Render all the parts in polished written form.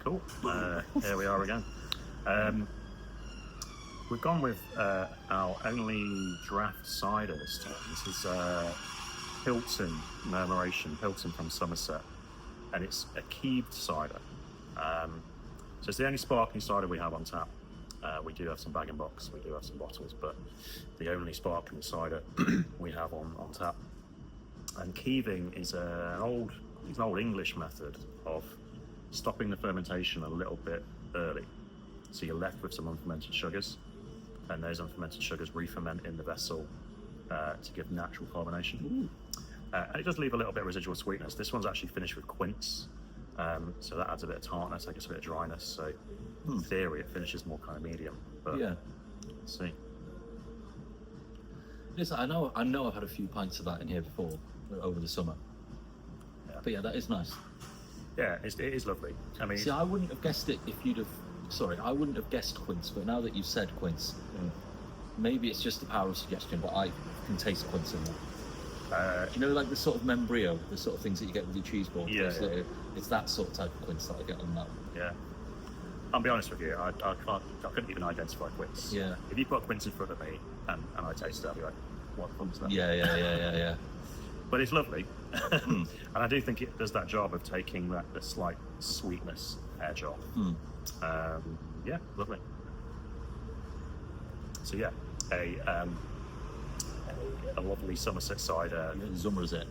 Cool. Here we are again. We've gone with our only draft cider this time. This is Pilton Murmuration, Pilton from Somerset, and it's a Keeved cider. So it's the only sparkling cider we have on tap. We do have some bag-in-box, we do have some bottles, but the only sparkling cider we have on tap. And keeving is an old English method of stopping the fermentation a little bit early. So you're left with some unfermented sugars, and those unfermented sugars re-ferment in the vessel to give natural carbonation. And it does leave a little bit of residual sweetness. This one's actually finished with quince, so that adds a bit of tartness, I guess a bit of dryness. So in theory, it finishes more kind of medium. But Yeah. let's see. Listen, I know I've had a few pints of that in here before, over the summer. Yeah. But yeah, that is nice. Yeah, it is lovely. I mean, See, I wouldn't have guessed it if you'd have... Sorry, I wouldn't have guessed quince, but now that you've said quince, maybe it's just the power of suggestion, but I can taste quince in that. You know, like the sort of membrio, the sort of things that you get with your cheese board? Yeah, It's that sort of type of quince that I get on that one. yeah. I'll be honest with you, I couldn't even identify quince. Yeah. If you put quince in front of me and I taste it, I'll be like, what the fuck is that? Yeah. But it's lovely. And I do think it does that job of taking the slight sweetness edge off. Yeah, lovely. So yeah, a lovely Somerset cider. Somerset.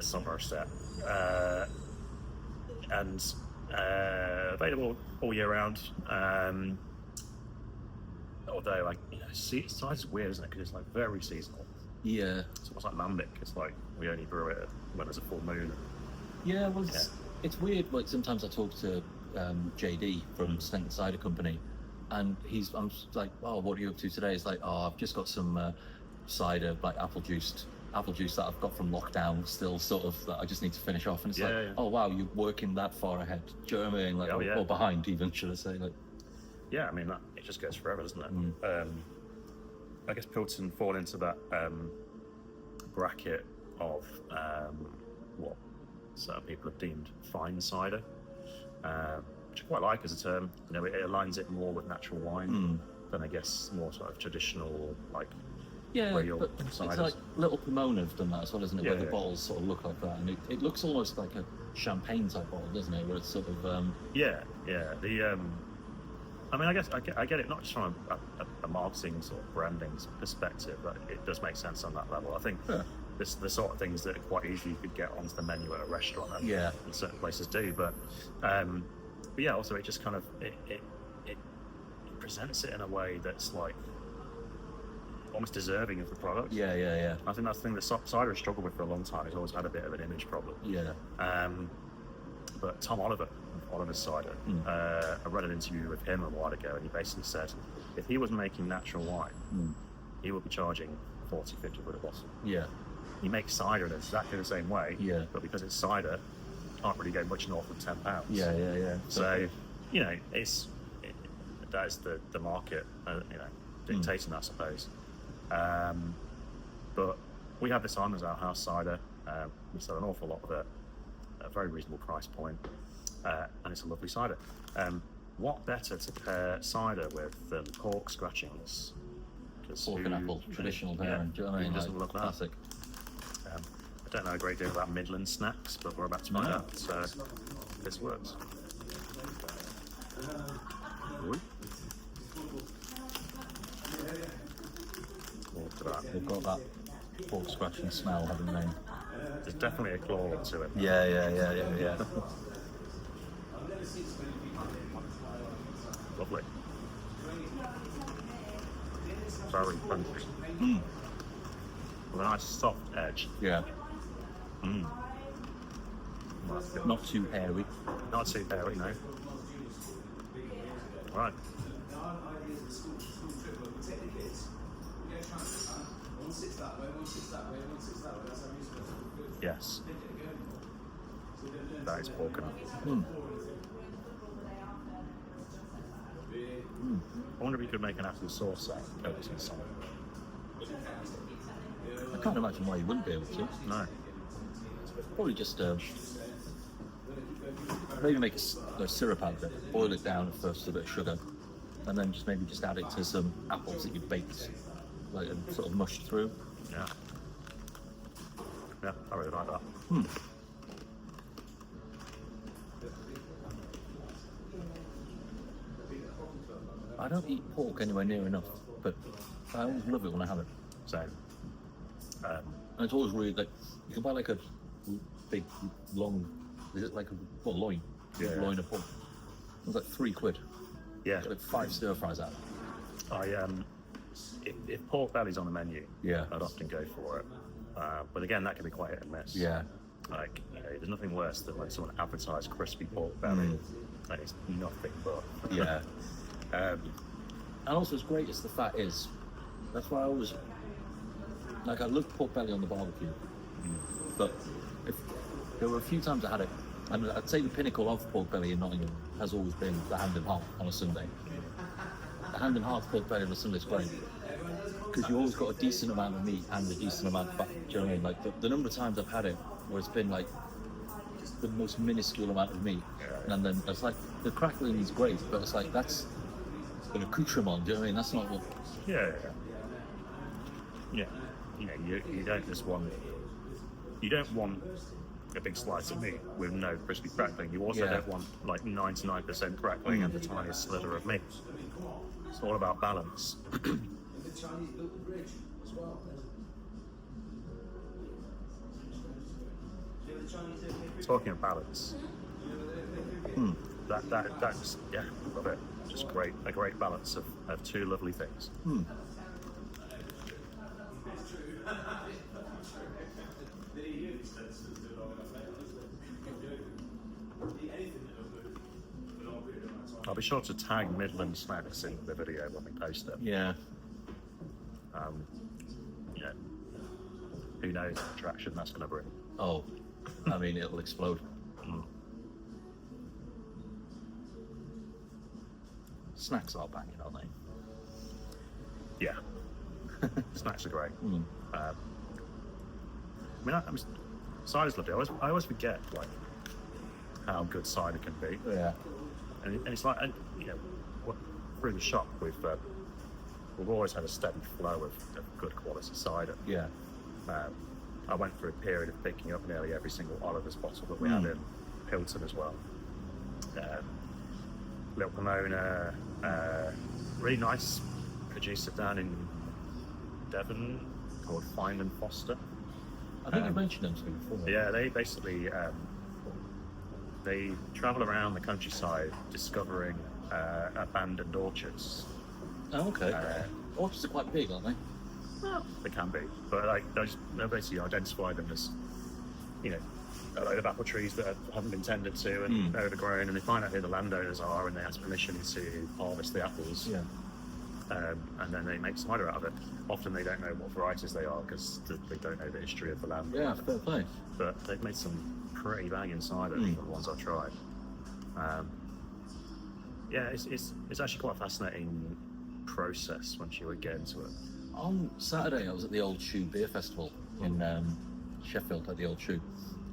Somerset. And available all year round. Although, like, cider's weird, isn't it? Because it's like very seasonal. Yeah. It's almost like lambic. It's like we only brew it when there's a full moon. Yeah, well, it's weird. Like sometimes I talk to JD from Stenton Cider Company, and I'm like, "Oh, what are you up to today?" It's like, "Oh, I've just got some cider, like apple juice that I've got from lockdown, still sort of that I just need to finish off." And it's "Oh wow, you're working that far ahead." Do you know what I mean? Like, or behind, even, should I say? Like, yeah, I mean, it just goes forever, doesn't it? I guess Pilton fall into that bracket of what certain people have deemed fine cider, which I quite like as a term. You know, it aligns it more with natural wine than, I guess, more sort of traditional, like, real but ciders. it's like Little Pomona have done that as well, isn't it? Yeah, where the bottles sort of look like that, and it looks almost like a champagne type bottle, doesn't it? Where it's sort of Yeah. The I mean, I guess I get it not just from a marketing sort of branding perspective, but it does make sense on that level. I think this the sort of things that are quite easy you could get onto the menu at a restaurant, and certain places do. But yeah, also it just kind of it presents it in a way that's like almost deserving of the product. Yeah. I think that's the thing that cider has struggled with for a long time. It's always had a bit of an image problem. Yeah. But Tom Oliver's cider, I read an interview with him a while ago, and he basically said if he was making natural wine, he would be charging 40, 50 quid a bottle. Yeah. He makes cider in exactly the same way, but because it's cider, you can't really go much north of £10. Yeah. So, you know, that is the market, dictating that, I suppose. But we have this on as our house cider. We sell an awful lot of it at a very reasonable price point, and it's a lovely cider. What better to pair cider with than pork scratchings? Pork and apple, traditional pairing. Do you know what I mean? Doesn't look classic. I don't know a great deal about Midland snacks, but we're about to find out. So this works. They've got that pork scratching smell, haven't they? There's definitely a claw to it. Yeah. Lovely. Very crunchy. With a nice soft edge. Yeah. Not too hairy. Not too hairy, no. Right. Yes. That is pork and apple. I wonder if you could make an apple sauce out of goats and something. I can't imagine why you wouldn't be able to. No. Probably just maybe make a syrup out of it, boil it down first with a bit of sugar, and then just add it to some apples that you've baked, like and sort of mushed through. Yeah. Yeah, I really like that. I don't eat pork anywhere near enough, but I always love it when I have it. So, And it's always really like you can buy like a big long, is it like a loin? Yeah. Loin of pork. It's like £3. yeah, Like 5 stir fries out. if pork belly's on the menu, Yeah. I'd often go for it. But again, that can be quite hit and miss. Yeah. Like, there's nothing worse than when someone advertises crispy pork belly and it's nothing but. Yeah. And also, as great as the fat is, that's why I always like. I love pork belly on the barbecue, but if there were a few times I had it, and I'd say the pinnacle of pork belly in Nottingham has always been the hand and heart on a Sunday. The hand and heart pork belly on a Sunday is great because you always got a decent amount of meat and a decent amount of fat. Do you know what I mean? Like the number of times I've had it where it's been like just the most minuscule amount of meat, and then it's like the crackling is great, but it's like that's an accoutrement. Do you know what I mean? That's not what. Yeah. You don't just want. You don't want a big slice of meat with no crispy crackling. You also don't want like 99% crackling and the tiniest slither of meat. It's all about balance. Talking of balance, that's love it. Just great, a great balance of two lovely things. I'll be sure to tag Midland Snacks in the video when we post it. Yeah. Who knows what traction that's going to bring. Oh, I mean, it'll explode. Snacks are banging, aren't they? Yeah. Snacks are great. Cider's lovely. I always forget like how good cider can be. Yeah. And it's like, through the shop we've always had a steady flow of good quality cider. Yeah. I went through a period of picking up nearly every single Oliver's bottle that we had in Pilton as well. Little Pomona, really nice producer down in Devon called Find and Foster. I think you've mentioned them to me before. Yeah, they basically they travel around the countryside discovering abandoned orchards. Oh, okay. Orchards are quite big, aren't they? Well, they can be, but like they basically identify them as, a load of apple trees that haven't been tended to and overgrown, and they find out who the landowners are, and they ask permission to harvest the apples. Yeah. And then they make cider out of it. Often they don't know what varieties they are because they don't know the history of the land. Yeah, fair play. But they've made some pretty banging cider from the ones I've tried. It's actually quite a fascinating process once you would get into it. On Saturday, I was at the Old Shoe Beer Festival in Sheffield, at the Old Shoe.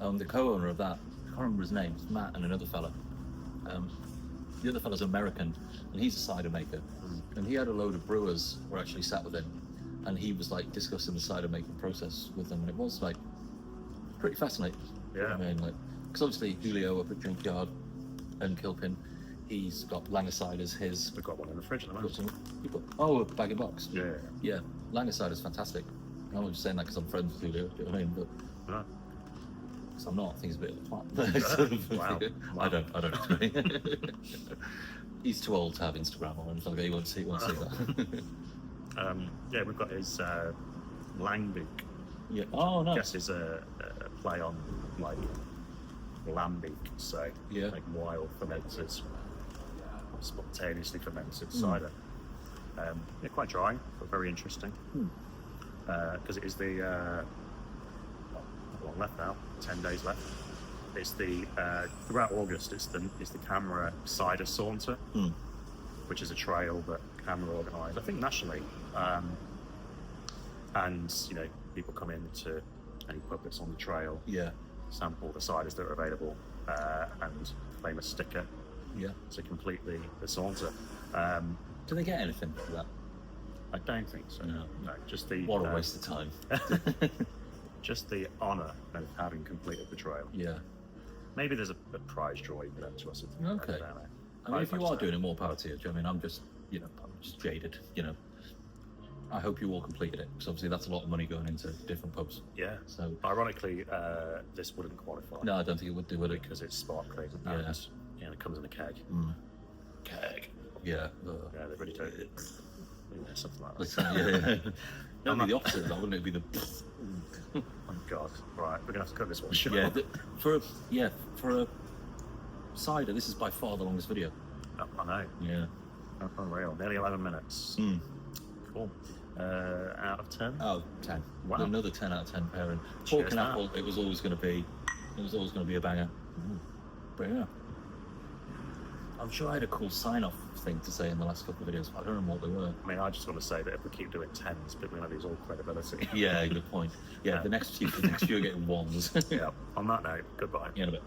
The co-owner of that, I can't remember his name, it's Matt and another fella. The other fella's American, and he's a cider maker. And he had a load of brewers who were actually sat with him, and he was like discussing the cider making process with them, and it was like pretty fascinating. Yeah. You know what I mean, like, because obviously Julio up at Junkyard and Kilpin, he's got Langer ciders. We've got one in the fridge at the moment. A bag and box. Yeah. Yeah, Langer cider's fantastic. I'm not just saying that because I'm friends with Julio. Do you know what I mean? But No. because I'm not, I think he's a bit of a twat. Wow. I don't. He's too old to have Instagram on, and so he won't see that. We've got his Lambic. Yeah. Oh no. I guess is a play on like lambic, so like wild fermented, spontaneously fermented cider. They're quite dry, but very interesting. Because it is the not long left now, 10 days left. It's the throughout August. It's the Camera Cider Saunter, which is a trail that Camera organise, I think nationally, and people come in to any pub that's on the trail, sample the ciders that are available, and famous sticker Yeah. to complete the saunter. Do they get anything for that? I don't think so. No. No, just the What a waste of time. just the honour of having completed the trail. Yeah. Maybe there's a prize draw you can enter us. Okay. I don't know. I mean, if you much are so. doing it, more power to you. Do you know what I mean? I'm just, I'm just jaded, I hope you all completed it, because obviously that's a lot of money going into different pubs. Yeah. So, Ironically, this wouldn't qualify. no, I don't think it would do, would it? Because it's sparkling Yeah. and it comes in a keg. Mm. Keg. Yeah. Yeah, they're ready to. Yeah, something like that. Listen, yeah. It'd be the opposite of that, wouldn't it? It'd be the. Oh God! Right, we're gonna have to cut this one short. Yeah, for a cider, this is by far the longest video. I know. Yeah. Unreal. Nearly 11 minutes. Mm. Cool. Out of 10. Oh, 10. Wow. Another 10 out of 10 pairing. Cheers, Pork and Matt. apple, it was always going to be a banger. But yeah. I'm sure I had a cool sign-off thing to say in the last couple of videos, but I don't remember what they were. I mean, I just want to say that if we keep doing 10s, people are going to lose all credibility. Yeah, good point. Yeah, the next few are getting ones. Yeah. On that note, goodbye. In a bit.